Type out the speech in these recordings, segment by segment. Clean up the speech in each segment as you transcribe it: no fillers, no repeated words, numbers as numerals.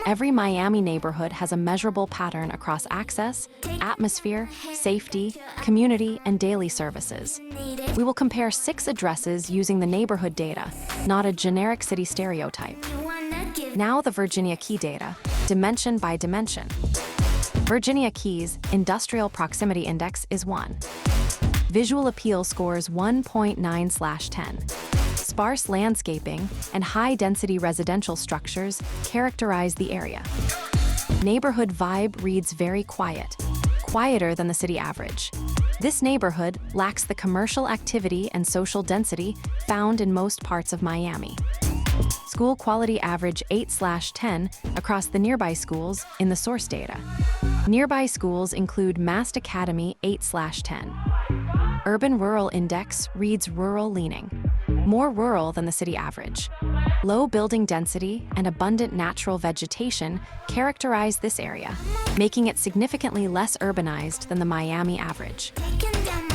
Every Miami neighborhood has a measurable pattern across access, atmosphere, safety, community, and daily services. We will compare 6 addresses using the neighborhood data, not a generic city stereotype. Now the Virginia Key data, dimension by dimension. Virginia Key's Industrial Proximity Index is 1. Visual appeal scores 1.9/10. Sparse landscaping and high-density residential structures characterize the area. Neighborhood vibe reads very quiet, quieter than the city average. This neighborhood lacks the commercial activity and social density found in most parts of Miami. School quality average 8/10 across the nearby schools in the source data. Nearby schools include Mast Academy 8/10. Urban-rural index reads rural leaning, more rural than the city average. Low building density and abundant natural vegetation characterize this area, making it significantly less urbanized than the Miami average.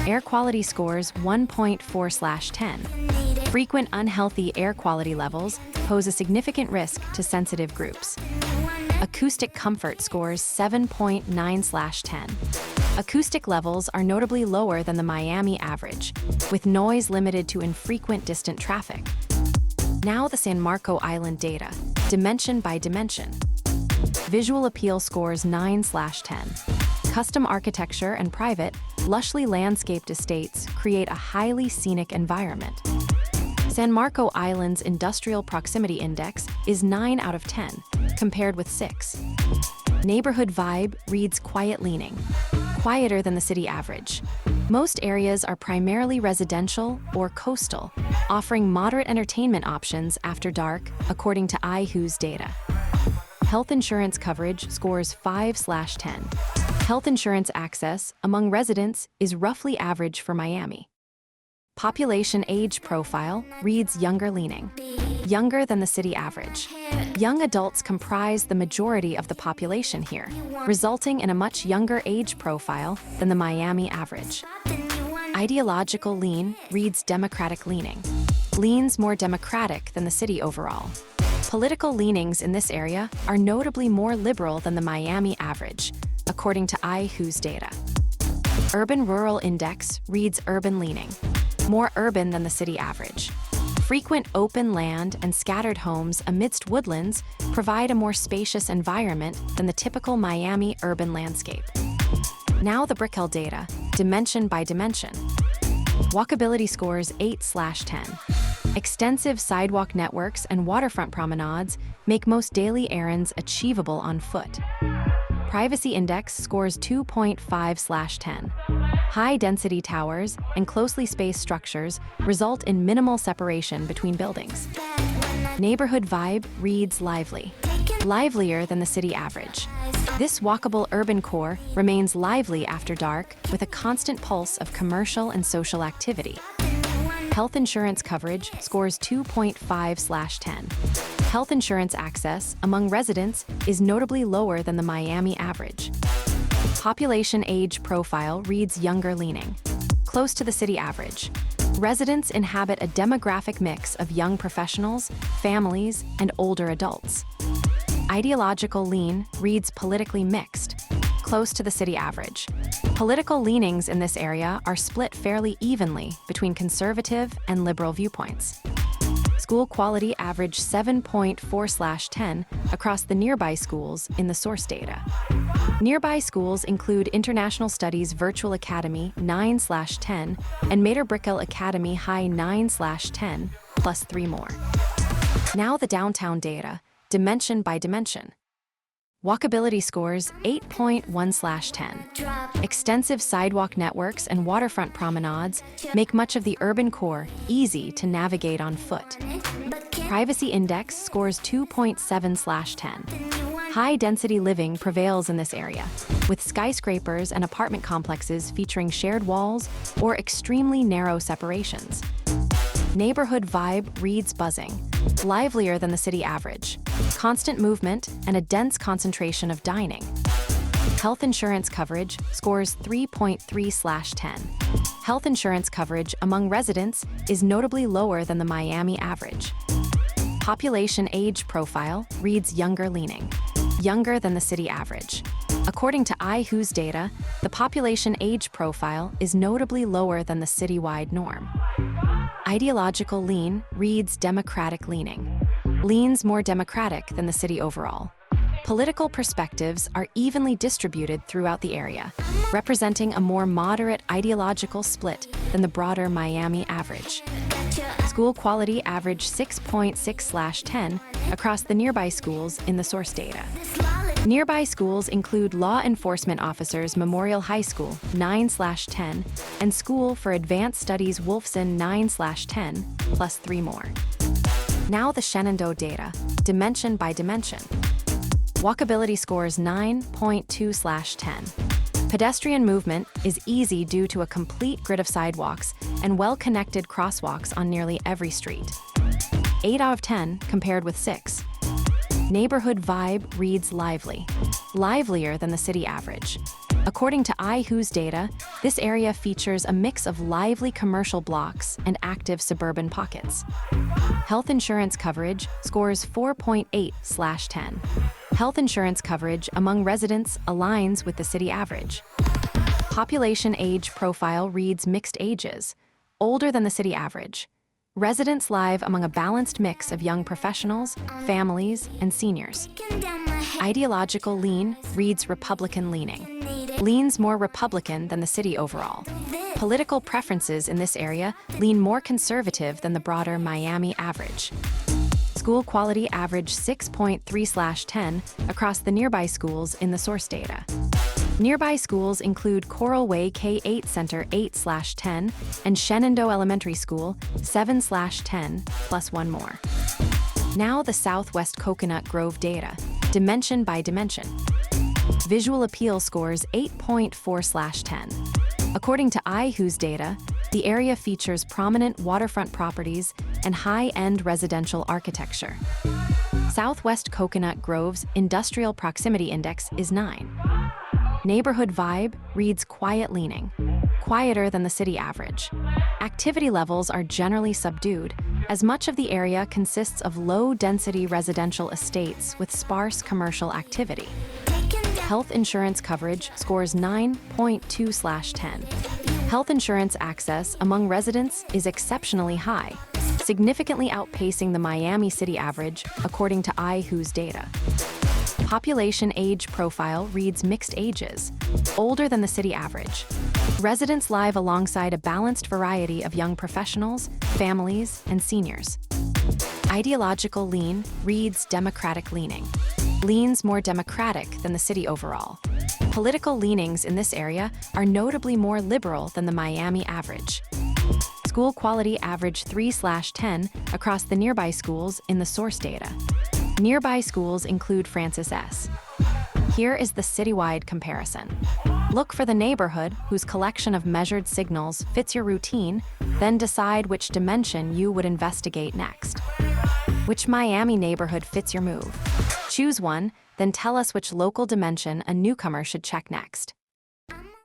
Air quality scores 1.4/10. Frequent unhealthy air quality levels pose a significant risk to sensitive groups. Acoustic comfort scores 7.9/10. Acoustic levels are notably lower than the Miami average, with noise limited to infrequent distant traffic. Now the San Marco Island data, dimension by dimension. Visual appeal scores 9/10. Custom architecture and private, lushly landscaped estates create a highly scenic environment. San Marco Island's Industrial Proximity Index is 9 out of 10, compared with 6. Neighborhood vibe reads quiet leaning, quieter than the city average. Most areas are primarily residential or coastal, offering moderate entertainment options after dark, according to iHuus data. Health insurance coverage scores 5/10. Health insurance access among residents is roughly average for Miami. Population age profile reads younger leaning, younger than the city average. Young adults comprise the majority of the population here, resulting in a much younger age profile than the Miami average. Ideological lean reads democratic leaning, leans more democratic than the city overall. Political leanings in this area are notably more liberal than the Miami average, according to iHuus data. Urban-rural index reads urban leaning, more urban than the city average. Frequent open land and scattered homes amidst woodlands provide a more spacious environment than the typical Miami urban landscape. Now the Brickell data, dimension by dimension. Walkability scores 8/10. Extensive sidewalk networks and waterfront promenades make most daily errands achievable on foot. Privacy index scores 2.5/10. High-density towers and closely spaced structures result in minimal separation between buildings. Neighborhood vibe reads lively, livelier than the city average. This walkable urban core remains lively after dark with a constant pulse of commercial and social activity. Health insurance coverage scores 2.5/10. Health insurance access among residents is notably lower than the Miami average. Population age profile reads younger leaning, close to the city average. Residents inhabit a demographic mix of young professionals, families, and older adults. Ideological lean reads politically mixed, close to the city average. Political leanings in this area are split fairly evenly between conservative and liberal viewpoints. School quality average 7.4/10 across the nearby schools in the source data. Nearby schools include International Studies Virtual Academy 9/10 and Mater Brickell Academy High 9/10, plus 3 more. Now the downtown data, dimension by dimension. Walkability scores 8.1/10. Extensive sidewalk networks and waterfront promenades make much of the urban core easy to navigate on foot. Privacy index scores 2.7/10. High-density living prevails in this area, with skyscrapers and apartment complexes featuring shared walls or extremely narrow separations. Neighborhood vibe reads buzzing, livelier than the city average. Constant movement and a dense concentration of dining. Health insurance coverage scores 3.3/10. Health insurance coverage among residents is notably lower than the Miami average. Population age profile reads younger leaning. younger than the city average. According to iHuus data, the population age profile is notably lower than the citywide norm. Ideological lean reads democratic leaning. Leans more democratic than the city overall. Political perspectives are evenly distributed throughout the area, representing a more moderate ideological split than the broader Miami average. School quality average 6.6/10 across the nearby schools in the source data. Nearby schools include Law Enforcement Officers Memorial High School 9/10 and School for Advanced Studies Wolfson 9/10, plus 3 more. Now the Shenandoah data, dimension by dimension. Walkability scores 9.2/10. Pedestrian movement is easy due to a complete grid of sidewalks and well-connected crosswalks on nearly every street. 8 out of 10 compared with 6. Neighborhood vibe reads lively, livelier than the city average. According to iHuus data, this area features a mix of lively commercial blocks and active suburban pockets. Health insurance coverage scores 4.8/10. Health insurance coverage among residents aligns with the city average. Population age profile reads mixed ages, older than the city average. Residents live among a balanced mix of young professionals, families, and seniors. Ideological lean reads Republican leaning. Leans more Republican than the city overall. Political preferences in this area lean more conservative than the broader Miami average. School quality average 6.3/10 across the nearby schools in the source data. Nearby schools include Coral Way K-8 Center 8/10 and Shenandoah Elementary School 7/10, plus 1 more. Now the Southwest Coconut Grove data, dimension by dimension. Visual appeal scores 8.4/10. According to iHuus data, the area features prominent waterfront properties and high-end residential architecture. Southwest Coconut Grove's Industrial Proximity Index is 9. Neighborhood vibe reads quiet leaning, quieter than the city average. Activity levels are generally subdued, as much of the area consists of low-density residential estates with sparse commercial activity. Health insurance coverage scores 9.2/10. Health insurance access among residents is exceptionally high, significantly outpacing the Miami city average, according to iHuus data. Population age profile reads mixed ages, older than the city average. Residents live alongside a balanced variety of young professionals, families, and seniors. Ideological lean reads democratic leaning. Leans more democratic than the city overall. Political leanings in this area are notably more liberal than the Miami average. School quality average 3/10 across the nearby schools in the source data. Nearby schools include Francis S. Here is the citywide comparison. Look for the neighborhood whose collection of measured signals fits your routine, then decide which dimension you would investigate next. Which Miami neighborhood fits your move? Choose one, then tell us which local dimension a newcomer should check next.